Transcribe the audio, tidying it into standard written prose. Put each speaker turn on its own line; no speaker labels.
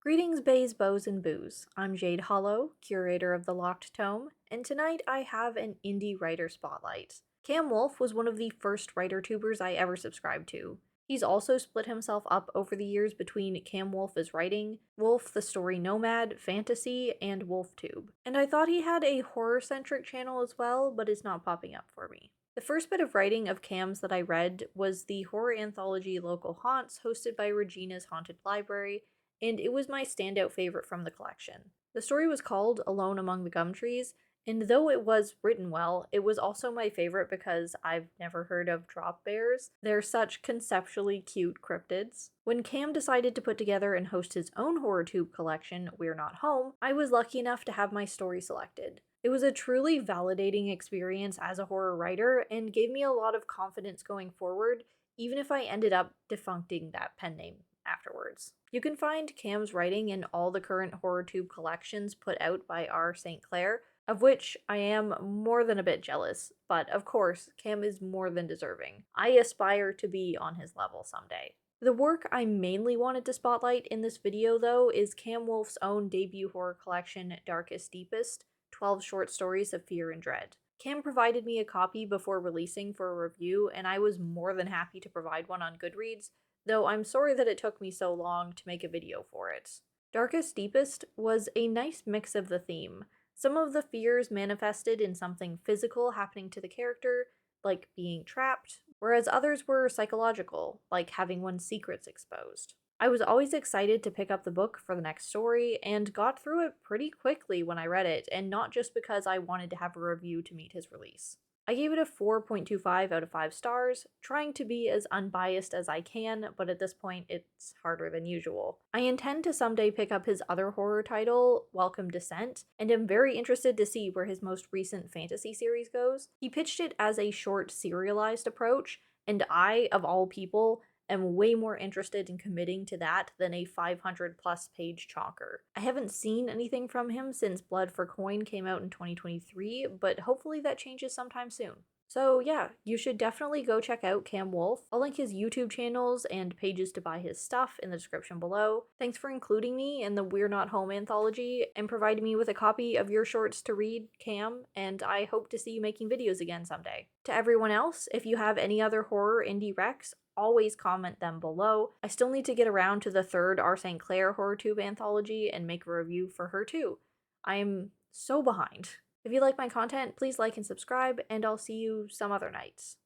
Greetings, bays, bows, and booze. I'm Jade Hollow, curator of the Locked Tome, and tonight I have an indie writer spotlight. Cam Wolfe was one of the first writer tubers I ever subscribed to. He's also split himself up over the years between Cam Wolfe is Writing, Wolfe the Story Nomad, Fantasy, and WolfeTube. And I thought he had a horror-centric channel as well, but it's not popping up for me. The first bit of writing of Cam's that I read was the horror anthology Local Haunts, hosted by Regina's Haunted Library, and it was my standout favorite from the collection. The story was called Alone Among the Gum Trees, and though it was written well, it was also my favorite because I've never heard of drop bears. They're such conceptually cute cryptids. When Cam decided to put together and host his own horror tube collection, We're Not Home, I was lucky enough to have my story selected. It was a truly validating experience as a horror writer and gave me a lot of confidence going forward, even if I ended up defuncting that pen name afterwards. You can find Cam's writing in all the current HorrorTube collections put out by R. St. Clair, of which I am more than a bit jealous, but of course, Cam is more than deserving. I aspire to be on his level someday. The work I mainly wanted to spotlight in this video, though, is Cam Wolfe's own debut horror collection, Darkest Deepest, 12 Short Stories of Fear and Dread. Cam provided me a copy before releasing for a review, and I was more than happy to provide one on Goodreads, though I'm sorry that it took me so long to make a video for it. Darkest Deepest was a nice mix of the theme. Some of the fears manifested in something physical happening to the character, like being trapped, whereas others were psychological, like having one's secrets exposed. I was always excited to pick up the book for the next story, and got through it pretty quickly when I read it, and not just because I wanted to have a review to meet his release. I gave it a 4.25 out of 5 stars, trying to be as unbiased as I can, but at this point it's harder than usual. I intend to someday pick up his other horror title, Welcome Descent, and am very interested to see where his most recent fantasy series goes. He pitched it as a short serialized approach, and I, of all people, am way more interested in committing to that than a 500 plus page chonker. I haven't seen anything from him since Blood for Coin came out in 2023, but hopefully that changes sometime soon. So yeah, you should definitely go check out Cam Wolfe. I'll link his YouTube channels and pages to buy his stuff in the description below. Thanks for including me in the We're Not Home anthology and providing me with a copy of your shorts to read, Cam, and I hope to see you making videos again someday. To everyone else, if you have any other horror indie recs, always comment them below. I still need to get around to the third R. St. Clair HorrorTube anthology and make a review for her too. I'm so behind. If you like my content, please like and subscribe, and I'll see you some other nights.